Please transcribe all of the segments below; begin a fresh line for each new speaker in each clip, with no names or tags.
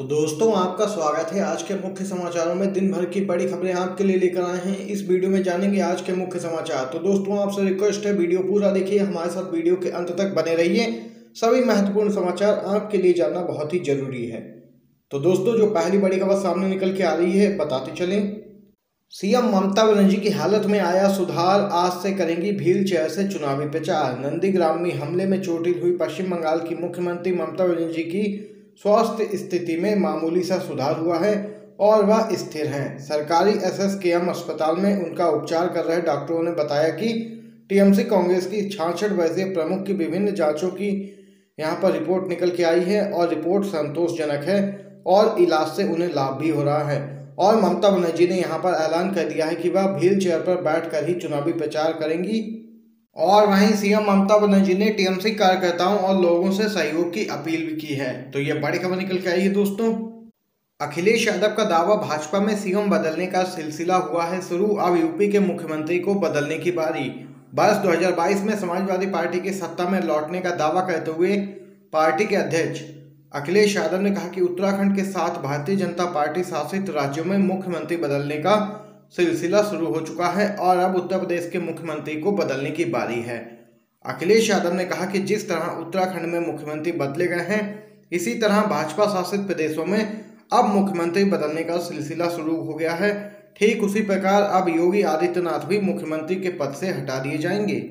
तो दोस्तों आपका स्वागत है आज के मुख्य समाचारों में। दिन भर की बड़ी खबरें आपके लिए लेकर आए हैं। इस वीडियो में जानेंगे आज के मुख्य समाचार। तो दोस्तों आपसे रिक्वेस्ट है वीडियो पूरा देखिए, हमारे साथ वीडियो के अंत तक बने रहिए। सभी महत्वपूर्ण समाचार आपके लिए जानना बहुत ही जरूरी है। तो दोस्तों जो पहली बड़ी खबर सामने निकल के आ रही है बताते चलें। सीएम ममता बनर्जी की हालत में आया सुधार, आज से करेंगी व्हील चेयर से चुनावी प्रचार। नंदीग्राम में हमले में चोटिल हुई पश्चिम बंगाल की मुख्यमंत्री ममता बनर्जी की स्वास्थ्य स्थिति में मामूली सा सुधार हुआ है और वह स्थिर हैं। सरकारी एसएसकेएम अस्पताल में उनका उपचार कर रहे डॉक्टरों ने बताया कि टीएमसी कांग्रेस की 66 वर्षीय प्रमुख की विभिन्न जांचों की यहां पर रिपोर्ट निकल के आई है और रिपोर्ट संतोषजनक है और इलाज से उन्हें लाभ भी हो रहा है। और ममता बनर्जी ने यहां पर ऐलान कर दिया है कि वह व्हील चेयर पर बैठकर ही चुनावी प्रचार करेंगी। और वहीं सीएम ममता बनर्जी ने टीएमसी कार्यकर्ताओं और लोगों से सहयोग की अपील भी की है। तो ये बड़ी खबर निकल के आई है दोस्तों। अखिलेश यादव का दावा, भाजपा में सीएम बदलने का सिलसिला हुआ है शुरू, अब यूपी के मुख्यमंत्री को बदलने की बारी। वर्ष 2022 में समाजवादी पार्टी के सत्ता में लौटने का दावा करते हुए पार्टी के अध्यक्ष अखिलेश यादव ने कहा कि उत्तराखंड के साथ भारतीय जनता पार्टी शासित राज्यों में मुख्यमंत्री बदलने का सिलसिला शुरू हो चुका है और अब उत्तर प्रदेश के मुख्यमंत्री को बदलने की बारी है। अखिलेश यादव ने कहा कि जिस तरह उत्तराखंड में मुख्यमंत्री बदले गए हैं, इसी तरह भाजपा शासित प्रदेशों में अब मुख्यमंत्री बदलने का सिलसिला शुरू हो गया है। ठीक उसी प्रकार अब योगी आदित्यनाथ भी मुख्यमंत्री के पद से हटा दिए जाएंगे।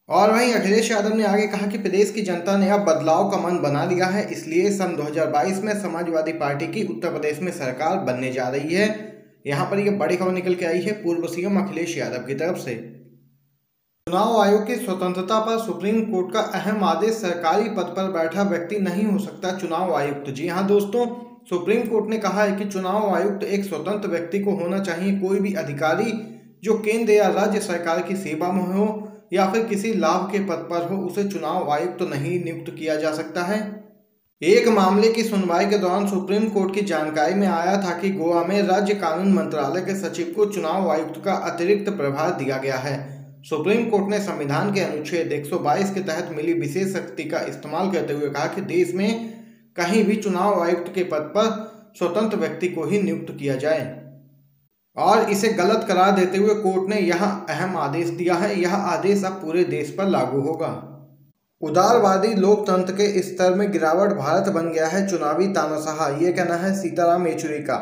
और वहीं अखिलेश यादव ने आगे कहा कि प्रदेश की जनता ने अब बदलाव का मन बना लिया है, इसलिए सन 2022 में समाजवादी पार्टी की उत्तर प्रदेश में सरकार बनने जा रही है। यहाँ पर यह बड़ी खबर निकल के आई है पूर्व सीएम अखिलेश यादव की तरफ से। चुनाव आयोग की स्वतंत्रता पर सुप्रीम कोर्ट का अहम आदेश, सरकारी पद पर बैठा व्यक्ति नहीं हो सकता चुनाव आयुक्त। जी हाँ दोस्तों, सुप्रीम कोर्ट ने कहा है कि चुनाव आयुक्त एक स्वतंत्र व्यक्ति को होना चाहिए। कोई भी अधिकारी जो केंद्र या राज्य सरकार की सेवा में हो या फिर किसी लाभ के पद पर हो, उसे चुनाव आयुक्त नहीं नियुक्त किया जा सकता है। एक मामले की सुनवाई के दौरान सुप्रीम कोर्ट की जानकारी में आया था कि गोवा में राज्य कानून मंत्रालय के सचिव को चुनाव आयुक्त का अतिरिक्त प्रभार दिया गया है। सुप्रीम कोर्ट ने संविधान के अनुच्छेद 122 के तहत मिली विशेष शक्ति का इस्तेमाल करते हुए कहा कि देश में कहीं भी चुनाव आयुक्त के पद पर स्वतंत्र व्यक्ति को ही नियुक्त किया जाए, और इसे गलत करार देते हुए कोर्ट ने यह अहम आदेश दिया है। यह आदेश अब पूरे देश पर लागू होगा। उदारवादी लोकतंत्र के स्तर में गिरावट, भारत बन गया है चुनावी तानाशाह, ये कहना है सीताराम येचुरी का।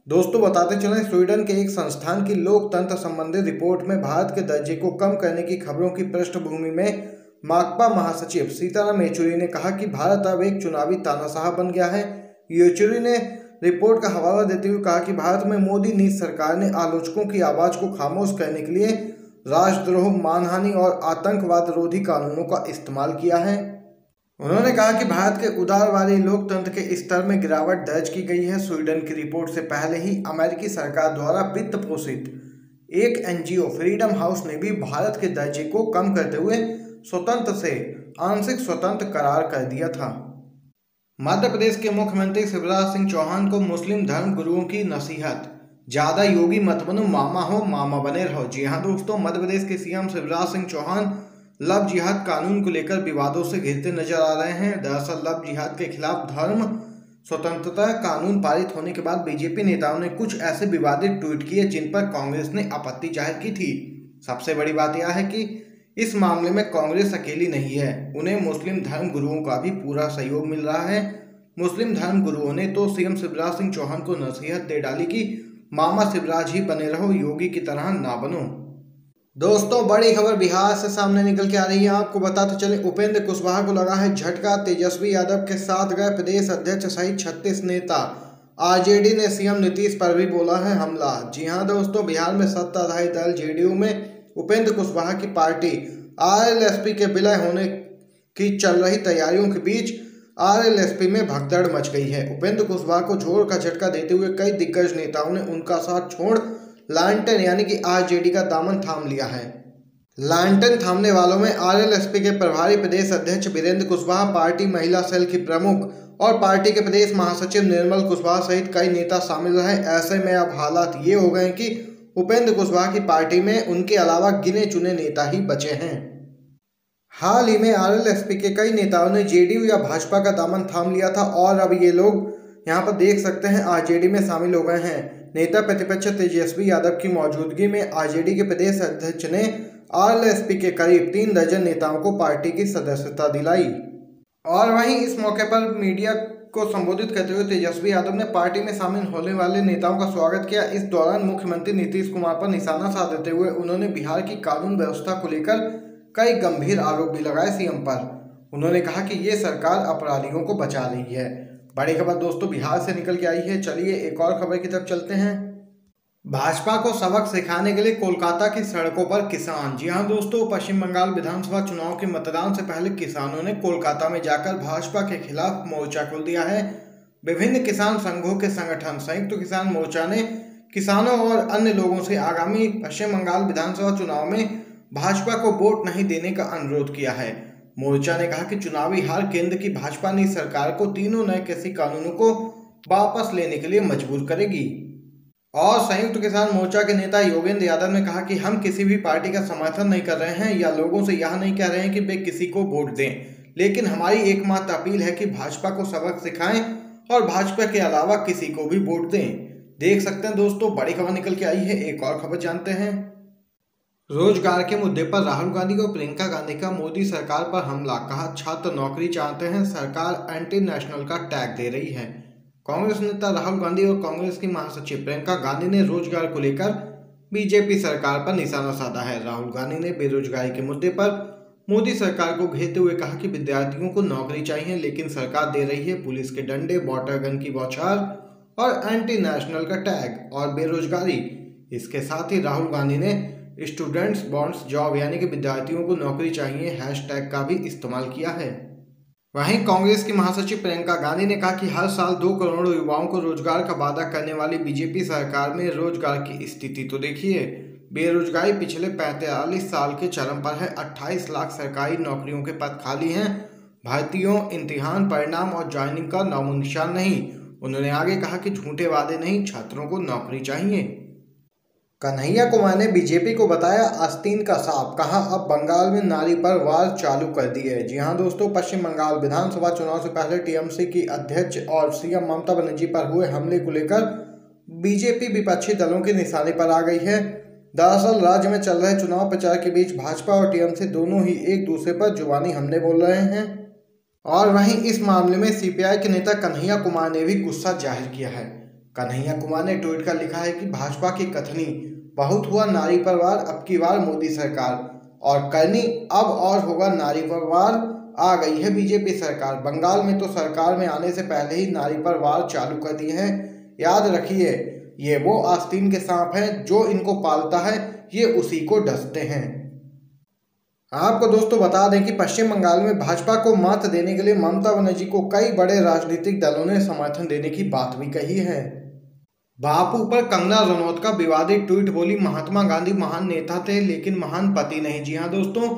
दोस्तों बताते चलें, स्वीडन के एक संस्थान की लोकतंत्र संबंधी रिपोर्ट में भारत के दर्जे को कम करने की खबरों की पृष्ठभूमि में माकपा महासचिव सीताराम येचुरी ने कहा कि भारत अब एक चुनावी तानाशाह बन गया है। येचुरी ने रिपोर्ट का हवाला देते हुए कहा कि भारत में मोदी नीति सरकार ने आलोचकों की आवाज को खामोश करने के लिए राष्ट्रद्रोह, मानहानि और आतंकवाद रोधी कानूनों का इस्तेमाल किया है। उन्होंने कहा कि भारत के उदारवादी लोकतंत्र के स्तर में गिरावट दर्ज की गई है। स्वीडन की रिपोर्ट से पहले ही अमेरिकी सरकार द्वारा वित्त पोषित एक एनजीओ फ्रीडम हाउस ने भी भारत के दर्जे को कम करते हुए स्वतंत्र से आंशिक स्वतंत्र करार कर दिया था। मध्य प्रदेश के मुख्यमंत्री शिवराज सिंह चौहान को मुस्लिम धर्म गुरुओं की नसीहत, ज्यादा योगी मत बनो, मामा हो मामा बने रहो। जी हाँ दोस्तों, मध्य प्रदेश के सीएम शिवराज सिंह चौहान लव जिहाद कानून को लेकर विवादों से घिरते नजर आ रहे हैं। दरअसल लव जिहाद के खिलाफ धर्म स्वतंत्रता कानून पारित होने के बाद बीजेपी नेताओं ने कुछ ऐसे विवादित ट्वीट किए जिन पर कांग्रेस ने आपत्ति जाहिर की थी। सबसे बड़ी बात यह है कि इस मामले में कांग्रेस अकेली नहीं है, उन्हें मुस्लिम धर्म गुरुओं का भी पूरा सहयोग मिल रहा है। मुस्लिम धर्म गुरुओं ने तो सीएम शिवराज सिंह चौहान को नसीहत दे डाली कि मामा शिवराज ही बने रहो, योगी की तरह ना बनो। दोस्तों बड़ी खबर बिहार से सामने निकल के आ रही है। आपको बताते चले, उपेंद्र कुशवाहा को लगा है झटका, तेजस्वी यादव के साथ गए प्रदेश अध्यक्ष सहित 36 नेता। आरजेडी ने सीएम नीतीश पर भी बोला है हमला। जी हाँ दोस्तों, बिहार में सत्ताधारी दल जेडीयू में उपेंद्र कुशवाहा की पार्टी आरएलएसपी के विलय होने की चल रही तैयारियों के बीच आरएलएसपी में भगदड़ मच गई है। उपेंद्र कुशवाहा को जोर का झटका देते हुए कई दिग्गज नेताओं ने उनका साथ छोड़ लालटेन यानी कि आरजेडी का दामन थाम लिया है। लालटेन थामने वालों में आरएलएसपी के प्रभारी प्रदेश अध्यक्ष वीरेंद्र कुशवाहा, पार्टी महिला सेल की प्रमुख और पार्टी के प्रदेश महासचिव निर्मल कुशवाहा सहित कई नेता शामिल रहे। ऐसे में अब हालात ये हो गए कि उपेंद्र कुशवाहा की पार्टी में उनके अलावा गिने चुने नेता ही बचे हैं। हाल ही में आरएलएसपी के कई नेताओं ने जेडीयू या भाजपा का दामन थाम लिया था और अब ये लोग यहाँ पर देख सकते हैं आरजेडी में शामिल हो गए हैं। नेता प्रतिपक्ष तेजस्वी यादव की मौजूदगी में आरजेडी के प्रदेश अध्यक्ष ने आरएलएसपी के करीब 3 दर्जन नेताओं को पार्टी की सदस्यता दिलाई। और वहीं इस मौके पर मीडिया को संबोधित करते हुए तेजस्वी यादव ने पार्टी में शामिल होने वाले नेताओं का स्वागत किया। इस दौरान मुख्यमंत्री नीतीश कुमार पर निशाना साधते हुए उन्होंने बिहार की कानून व्यवस्था को लेकर कई गंभीर आरोप भी लगाए सीएम पर। उन्होंने कहा कि ये सरकार अपराधियों को बचा रही है। बड़ी खबर दोस्तों बिहार से निकल के आई है। चलिए एक और खबर की तरफ चलते हैं। भाजपा को सबक सिखाने के लिए कोलकाता की सड़कों पर किसान। जी हां दोस्तों, पश्चिम बंगाल विधानसभा चुनाव के मतदान से पहले किसानों ने कोलकाता में जाकर भाजपा के खिलाफ मोर्चा खोल दिया है। विभिन्न किसान संघों के संगठन संयुक्त किसान मोर्चा ने किसानों और अन्य लोगों से आगामी पश्चिम बंगाल विधानसभा चुनाव में भाजपा को वोट नहीं देने का अनुरोध किया है। मोर्चा ने कहा कि चुनावी हार केंद्र की भाजपा ने सरकार को तीनों नए कृषि कानूनों को वापस लेने के लिए मजबूर करेगी। और संयुक्त किसान मोर्चा के नेता योगेंद्र यादव ने कहा कि हम किसी भी पार्टी का समर्थन नहीं कर रहे हैं या लोगों से यह नहीं कह रहे हैं कि वे किसी को वोट दें, लेकिन हमारी एकमात्र अपील है कि भाजपा को सबक सिखाएं और भाजपा के अलावा किसी को भी वोट दें। देख सकते हैं दोस्तों, बड़ी खबर निकल के आई है। एक और खबर जानते हैं। रोजगार के मुद्दे पर राहुल गांधी और प्रियंका गांधी का मोदी सरकार पर हमला। कहा छात्र नौकरी चाहते हैं, सरकार एंटी नेशनल का टैग दे रही है। कांग्रेस नेता राहुल गांधी और कांग्रेस की महासचिव प्रियंका गांधी ने रोजगार को लेकर बीजेपी सरकार पर निशाना साधा है। राहुल गांधी ने बेरोजगारी के मुद्दे पर मोदी सरकार को घेरते हुए कहा कि विद्यार्थियों को नौकरी चाहिए, लेकिन सरकार दे रही है पुलिस के डंडे, वाटर गन की बौछार और एंटी नेशनल का टैग और बेरोजगारी। इसके साथ ही राहुल गांधी ने स्टूडेंट्स वांट्स जॉब यानी कि विद्यार्थियों को नौकरी चाहिए हैशटैग का भी इस्तेमाल किया है। वहीं कांग्रेस की महासचिव प्रियंका गांधी ने कहा कि हर साल 2 करोड़ युवाओं को रोजगार का वादा करने वाली बीजेपी सरकार में रोजगार की स्थिति तो देखिए। बेरोजगारी पिछले 45 साल के चरम पर है। 28 लाख सरकारी नौकरियों के पद खाली हैं। भर्तियों, इम्तिहान परिणाम और ज्वाइनिंग का नामोनिशान नहीं। उन्होंने आगे कहा कि झूठे वादे नहीं, छात्रों को नौकरी चाहिए। कन्हैया कुमार ने बीजेपी को बताया आस्तीन का सांप। कहा अब बंगाल में नारी पर वार चालू कर दिए। जी हां दोस्तों, पश्चिम बंगाल विधानसभा चुनाव से पहले टीएमसी की अध्यक्ष और सीएम ममता बनर्जी पर हुए हमले को लेकर बीजेपी विपक्षी दलों के निशाने पर आ गई है। दरअसल राज्य में चल रहे चुनाव प्रचार के बीच भाजपा और टीएमसी दोनों ही एक दूसरे पर जुबानी हमले बोल रहे हैं। और वहीं इस मामले में सीपीआई के नेता कन्हैया कुमार ने भी गुस्सा जाहिर किया है। कन्हैया कुमार ने ट्वीट कर लिखा है कि भाजपा की कथनी बहुत हुआ नारी पर वार, अब की बार मोदी सरकार, और करनी अब और होगा नारी पर वार। आ गई है बीजेपी सरकार। बंगाल में तो सरकार में आने से पहले ही नारी पर वार चालू कर दिए हैं। याद रखिए, ये वो आस्तीन के सांप हैं, जो इनको पालता है ये उसी को डसते हैं। आपको दोस्तों बता दें कि पश्चिम बंगाल में भाजपा को मात देने के लिए ममता बनर्जी को कई बड़े राजनीतिक दलों ने समर्थन देने की बात भी कही है। बापू पर कंगना रनौत का विवादित ट्वीट। बोली महात्मा गांधी महान नेता थे लेकिन महान पति नहीं। जी हां दोस्तों,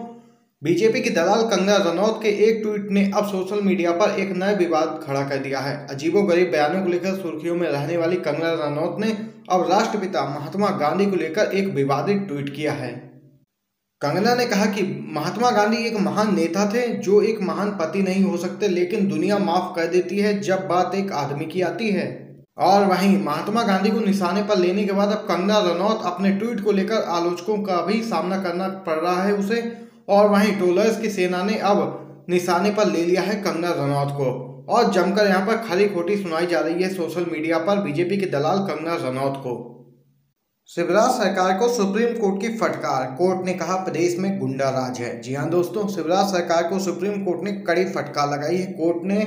बीजेपी की दलाल कंगना रनौत के एक ट्वीट ने अब सोशल मीडिया पर एक नया विवाद खड़ा कर दिया है। अजीबोगरीब बयानों को लेकर सुर्खियों में रहने वाली कंगना रनौत ने अब राष्ट्रपिता महात्मा गांधी को लेकर एक विवादित ट्वीट किया है। कंगना ने कहा कि महात्मा गांधी एक महान नेता थे जो एक महान पति नहीं हो सकते, लेकिन दुनिया माफ कर देती है जब बात एक आदमी की आती है। और वहीं महात्मा गांधी को निशाने पर लेने के बाद अब कंगना रनौत अपने ट्वीट को लेकर आलोचकों का भी सामना करना पड़ रहा है उसे। और वहीं ट्रोलर्स की सेना ने अब निशाने पर ले लिया है कंगना रनौत को, और जमकर यहां पर खरी खोटी सुनाई जा रही है सोशल मीडिया पर बीजेपी के दलाल कंगना रनौत को। शिवराज सरकार को सुप्रीम कोर्ट की फटकार। कोर्ट ने कहा प्रदेश में गुंडा राज है। जी हां दोस्तों, शिवराज सरकार को सुप्रीम कोर्ट ने कड़ी फटकार लगाई है। कोर्ट ने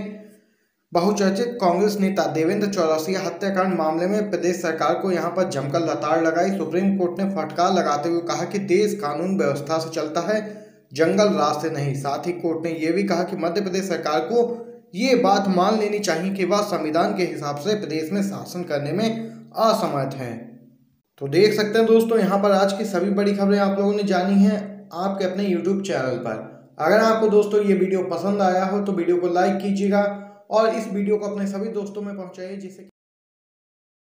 बहुचर्चित कांग्रेस नेता देवेंद्र चौरसिया हत्याकांड मामले में प्रदेश सरकार को यहां पर जमकर लताड़ लगाई। सुप्रीम कोर्ट ने फटकार लगाते हुए कहा कि देश कानून व्यवस्था से चलता है, जंगल राज से नहीं। साथ ही कोर्ट ने यह भी कहा कि मध्य प्रदेश सरकार को ये बात मान लेनी चाहिए कि वह संविधान के हिसाब से प्रदेश में शासन करने में असमर्थ है। तो देख सकते हैं दोस्तों, यहाँ पर आज की सभी बड़ी खबरें आप लोगों ने जानी हैं आपके अपने YouTube चैनल पर। अगर आपको दोस्तों ये वीडियो पसंद आया हो तो वीडियो को लाइक कीजिएगा और इस वीडियो को अपने सभी दोस्तों में पहुंचाइए जिससे